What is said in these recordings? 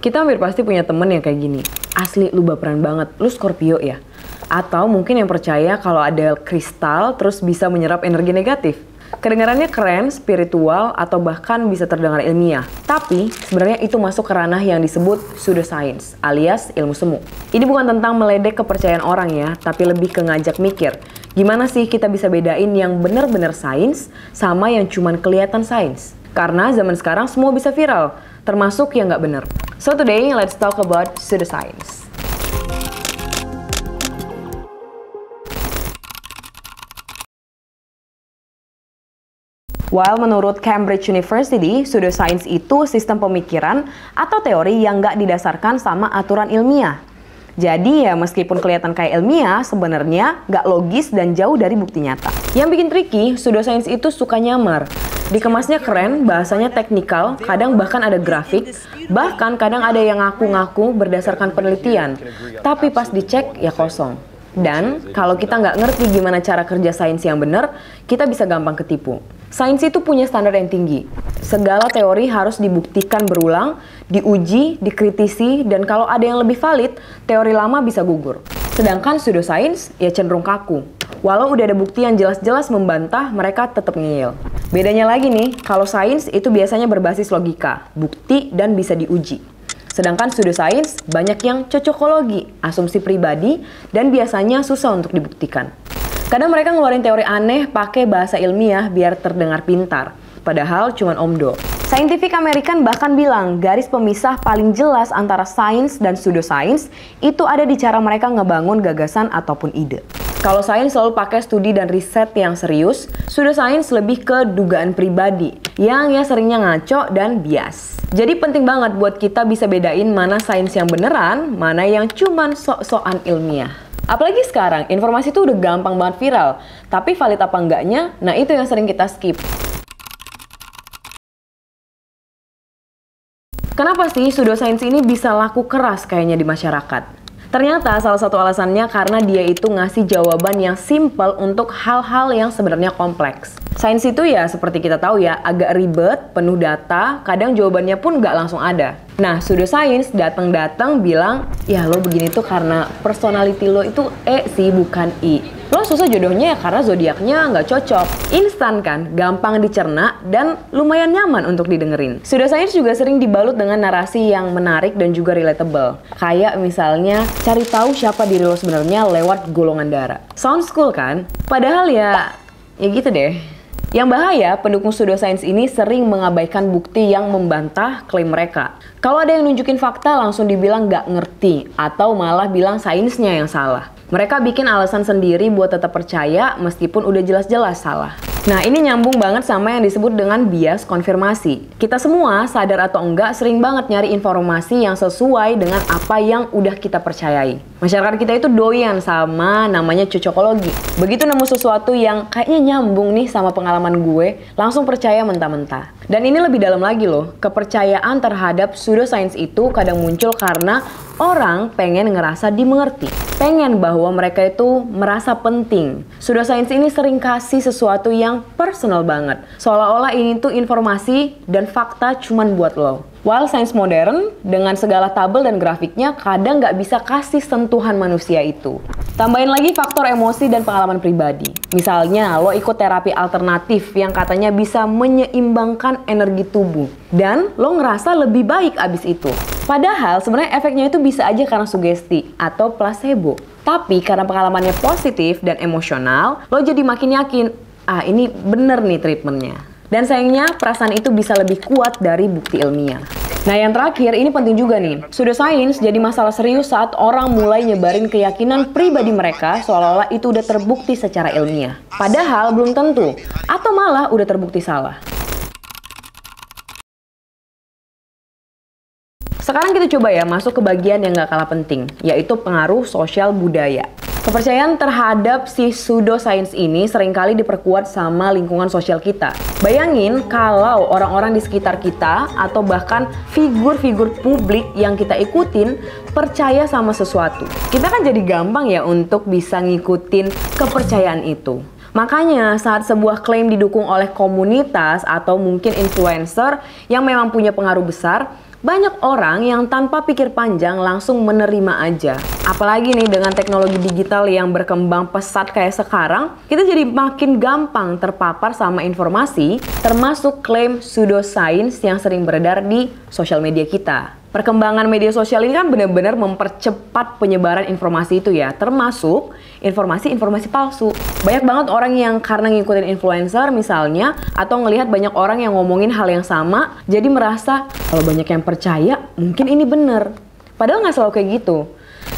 Kita hampir pasti punya temen yang kayak gini. Asli lu baperan banget, lu Scorpio ya? Atau mungkin yang percaya kalau ada kristal terus bisa menyerap energi negatif. Kedengarannya keren, spiritual, atau bahkan bisa terdengar ilmiah. Tapi sebenarnya itu masuk ke ranah yang disebut pseudoscience alias ilmu semu. Ini bukan tentang meledek kepercayaan orang ya, tapi lebih ke ngajak mikir. Gimana sih kita bisa bedain yang benar-benar sains sama yang cuman kelihatan sains? Karena zaman sekarang semua bisa viral, termasuk yang nggak benar. So today, let's talk about pseudoscience. While menurut Cambridge University, pseudoscience itu sistem pemikiran atau teori yang nggak didasarkan sama aturan ilmiah. Jadi ya meskipun kelihatan kayak ilmiah, sebenarnya nggak logis dan jauh dari bukti nyata. Yang bikin tricky, pseudoscience itu suka nyamar. Dikemasnya keren, bahasanya teknikal, kadang bahkan ada grafik, bahkan kadang ada yang ngaku-ngaku berdasarkan penelitian. Tapi pas dicek, ya kosong. Dan kalau kita nggak ngerti gimana cara kerja sains yang benar, kita bisa gampang ketipu. Sains itu punya standar yang tinggi. Segala teori harus dibuktikan berulang, diuji, dikritisi, dan kalau ada yang lebih valid, teori lama bisa gugur. Sedangkan pseudoscience ya cenderung kaku. Walau udah ada bukti yang jelas-jelas membantah, mereka tetap ngeyel. Bedanya lagi nih, kalau sains itu biasanya berbasis logika, bukti, dan bisa diuji. Sedangkan pseudoscience banyak yang cocokologi, asumsi pribadi, dan biasanya susah untuk dibuktikan. Kadang mereka ngeluarin teori aneh pakai bahasa ilmiah biar terdengar pintar, padahal cuman omdo. Scientific American bahkan bilang garis pemisah paling jelas antara sains dan pseudoscience itu ada di cara mereka ngebangun gagasan ataupun ide. Kalau sains selalu pakai studi dan riset yang serius, pseudoscience lebih ke dugaan pribadi yang ya seringnya ngaco dan bias. Jadi penting banget buat kita bisa bedain mana sains yang beneran, mana yang cuman sok-sokan ilmiah. Apalagi sekarang, informasi itu udah gampang banget viral. Tapi valid apa enggaknya, nah itu yang sering kita skip. Kenapa sih pseudoscience ini bisa laku keras kayaknya di masyarakat? Ternyata salah satu alasannya karena dia itu ngasih jawaban yang simple untuk hal-hal yang sebenarnya kompleks. Sains itu ya seperti kita tahu ya, agak ribet, penuh data, kadang jawabannya pun nggak langsung ada. Nah, pseudoscience datang-datang bilang, ya lo begini tuh karena personality lo itu E sih bukan I. Lo susah jodohnya ya karena zodiaknya nggak cocok. Instan kan, gampang dicerna, dan lumayan nyaman untuk didengerin. Pseudoscience juga sering dibalut dengan narasi yang menarik dan juga relatable. Kayak misalnya, cari tahu siapa diri lo sebenarnya lewat golongan darah. Sounds cool kan? Padahal ya gitu deh. Yang bahaya, pendukung pseudoscience ini sering mengabaikan bukti yang membantah klaim mereka. Kalau ada yang nunjukin fakta, langsung dibilang nggak ngerti, atau malah bilang sainsnya yang salah. Mereka bikin alasan sendiri buat tetap percaya meskipun udah jelas-jelas salah. Nah, ini nyambung banget sama yang disebut dengan bias konfirmasi. Kita semua, sadar atau enggak, sering banget nyari informasi yang sesuai dengan apa yang udah kita percayai. Masyarakat kita itu doyan sama namanya cocokologi. Begitu nemu sesuatu yang kayaknya nyambung nih sama pengalaman gue, langsung percaya mentah-mentah. Dan ini lebih dalam lagi loh, kepercayaan terhadap pseudoscience itu kadang muncul karena orang pengen ngerasa dimengerti. Pengen bahwa mereka itu merasa penting. Pseudoscience ini sering kasih sesuatu yang personal banget. Seolah-olah ini tuh informasi dan fakta cuman buat lo. While sains modern, dengan segala tabel dan grafiknya, kadang nggak bisa kasih sentuhan manusia itu. Tambahin lagi faktor emosi dan pengalaman pribadi. Misalnya, lo ikut terapi alternatif yang katanya bisa menyeimbangkan energi tubuh. Dan lo ngerasa lebih baik abis itu. Padahal sebenarnya efeknya itu bisa aja karena sugesti atau placebo. Tapi karena pengalamannya positif dan emosional, lo jadi makin yakin, ini bener nih treatmentnya. Dan sayangnya perasaan itu bisa lebih kuat dari bukti ilmiah. Nah yang terakhir, ini penting juga nih. Pseudoscience jadi masalah serius saat orang mulai nyebarin keyakinan pribadi mereka seolah-olah itu udah terbukti secara ilmiah. Padahal belum tentu, atau malah udah terbukti salah. Sekarang kita coba ya masuk ke bagian yang gak kalah penting, yaitu pengaruh sosial budaya. Kepercayaan terhadap si pseudoscience ini seringkali diperkuat sama lingkungan sosial kita. Bayangin kalau orang-orang di sekitar kita atau bahkan figur-figur publik yang kita ikutin percaya sama sesuatu. Kita kan jadi gampang ya untuk bisa ngikutin kepercayaan itu. Makanya saat sebuah klaim didukung oleh komunitas atau mungkin influencer yang memang punya pengaruh besar, Banyak orang yang tanpa pikir panjang langsung menerima aja. Apalagi nih dengan teknologi digital yang berkembang pesat kayak sekarang, kita jadi makin gampang terpapar sama informasi, termasuk klaim pseudoscience yang sering beredar di sosial media kita. Perkembangan media sosial ini kan benar-benar mempercepat penyebaran informasi itu ya, termasuk informasi-informasi palsu. Banyak banget orang yang karena ngikutin influencer misalnya, atau ngelihat banyak orang yang ngomongin hal yang sama, jadi merasa kalau banyak yang percaya, mungkin ini bener. Padahal nggak selalu kayak gitu.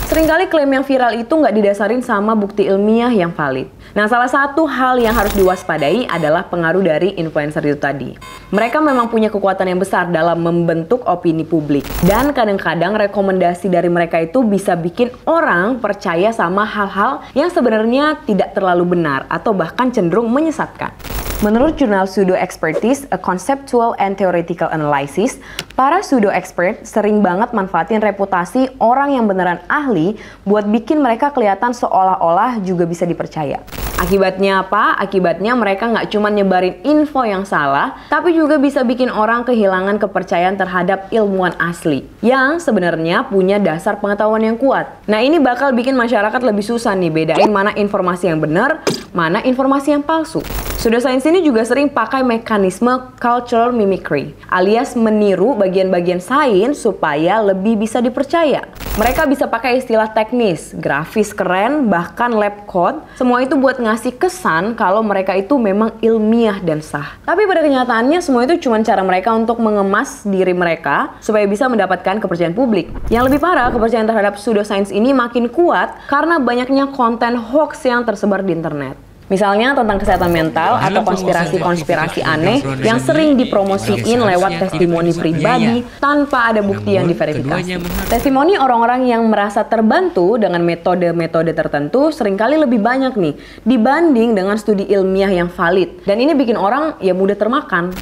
Seringkali klaim yang viral itu nggak didasarin sama bukti ilmiah yang valid. Nah, salah satu hal yang harus diwaspadai adalah pengaruh dari influencer itu tadi. Mereka memang punya kekuatan yang besar dalam membentuk opini publik. Dan kadang-kadang rekomendasi dari mereka itu bisa bikin orang percaya sama hal-hal yang sebenarnya tidak terlalu benar atau bahkan cenderung menyesatkan. Menurut jurnal Pseudo Expertise, A Conceptual and Theoretical Analysis, para pseudo expert sering banget manfaatin reputasi orang yang beneran ahli buat bikin mereka kelihatan seolah-olah juga bisa dipercaya. Akibatnya apa? Akibatnya mereka nggak cuma nyebarin info yang salah, tapi juga bisa bikin orang kehilangan kepercayaan terhadap ilmuwan asli yang sebenarnya punya dasar pengetahuan yang kuat. Nah, ini bakal bikin masyarakat lebih susah nih bedain mana informasi yang benar, mana informasi yang palsu. Pseudoscience ini juga sering pakai mekanisme cultural mimicry, alias meniru bagian-bagian sains supaya lebih bisa dipercaya. Mereka bisa pakai istilah teknis, grafis keren, bahkan lab code, semua itu buat ngasih kesan kalau mereka itu memang ilmiah dan sah. Tapi pada kenyataannya semua itu cuma cara mereka untuk mengemas diri mereka supaya bisa mendapatkan kepercayaan publik. Yang lebih parah, kepercayaan terhadap pseudoscience ini makin kuat karena banyaknya konten hoax yang tersebar di internet. Misalnya tentang kesehatan mental atau konspirasi-konspirasi aneh yang sering dipromosiin lewat testimoni pribadi tanpa ada bukti yang diverifikasi. Testimoni orang-orang yang merasa terbantu dengan metode-metode tertentu seringkali lebih banyak nih dibanding dengan studi ilmiah yang valid. Dan ini bikin orang ya mudah termakan.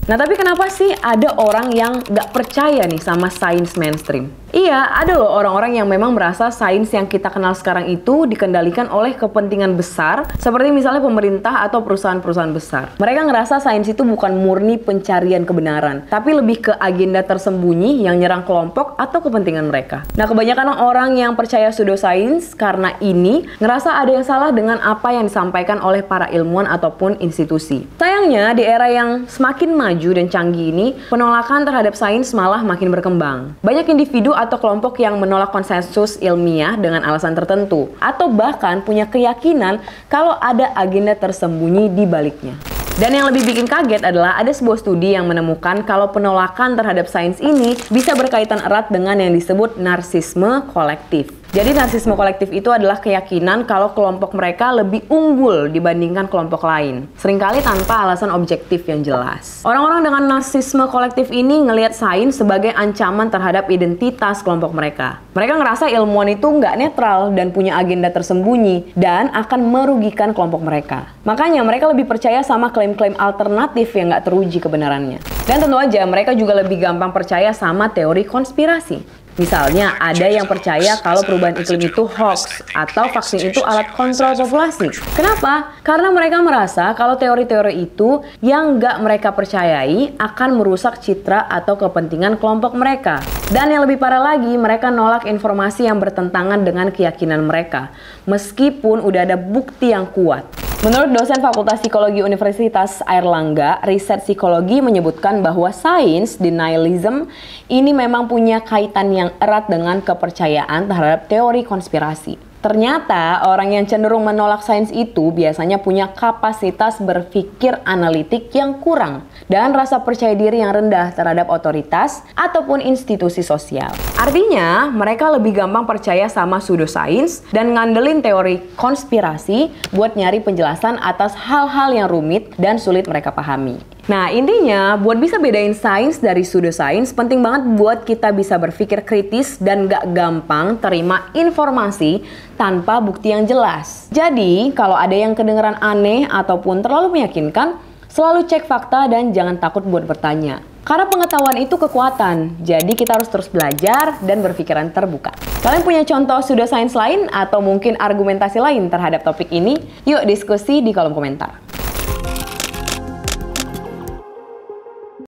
Nah, tapi kenapa sih ada orang yang nggak percaya nih sama sains mainstream? Iya, ada loh orang-orang yang memang merasa sains yang kita kenal sekarang itu dikendalikan oleh kepentingan besar, seperti misalnya pemerintah atau perusahaan-perusahaan besar. Mereka ngerasa sains itu bukan murni pencarian kebenaran, tapi lebih ke agenda tersembunyi yang nyerang kelompok atau kepentingan mereka. Nah, kebanyakan orang yang percaya pseudoscience karena ini ngerasa ada yang salah dengan apa yang disampaikan oleh para ilmuwan ataupun institusi. Sayangnya, di era yang semakin maju dan canggih ini, penolakan terhadap sains malah makin berkembang. Banyak individu atau kelompok yang menolak konsensus ilmiah dengan alasan tertentu, atau bahkan punya keyakinan kalau ada agenda tersembunyi di baliknya. Dan yang lebih bikin kaget adalah ada sebuah studi yang menemukan kalau penolakan terhadap sains ini bisa berkaitan erat dengan yang disebut narsisme kolektif. Jadi narsisme kolektif itu adalah keyakinan kalau kelompok mereka lebih unggul dibandingkan kelompok lain, seringkali tanpa alasan objektif yang jelas. Orang-orang dengan narsisme kolektif ini ngelihat sains sebagai ancaman terhadap identitas kelompok mereka. Mereka ngerasa ilmuwan itu nggak netral dan punya agenda tersembunyi dan akan merugikan kelompok mereka. Makanya mereka lebih percaya sama klaim-klaim alternatif yang nggak teruji kebenarannya. Dan tentu aja mereka juga lebih gampang percaya sama teori konspirasi. Misalnya, ada yang percaya kalau perubahan iklim itu hoax atau vaksin itu alat kontrol populasi. Kenapa? Karena mereka merasa kalau teori-teori itu yang nggak mereka percayai akan merusak citra atau kepentingan kelompok mereka. Dan yang lebih parah lagi, mereka nolak informasi yang bertentangan dengan keyakinan mereka, meskipun udah ada bukti yang kuat. Menurut dosen Fakultas Psikologi Universitas Airlangga, riset psikologi menyebutkan bahwa sains denialism ini memang punya kaitan yang erat dengan kepercayaan terhadap teori konspirasi. Ternyata orang yang cenderung menolak sains itu biasanya punya kapasitas berpikir analitik yang kurang dan rasa percaya diri yang rendah terhadap otoritas ataupun institusi sosial. Artinya, mereka lebih gampang percaya sama pseudoscience dan ngandelin teori konspirasi buat nyari penjelasan atas hal-hal yang rumit dan sulit mereka pahami. Nah, intinya buat bisa bedain sains dari pseudoscience penting banget buat kita bisa berpikir kritis dan gak gampang terima informasi tanpa bukti yang jelas. Jadi, kalau ada yang kedengeran aneh ataupun terlalu meyakinkan, selalu cek fakta dan jangan takut buat bertanya. Karena pengetahuan itu kekuatan, jadi kita harus terus belajar dan berpikiran terbuka. Kalian punya contoh pseudoscience lain atau mungkin argumentasi lain terhadap topik ini? Yuk diskusi di kolom komentar.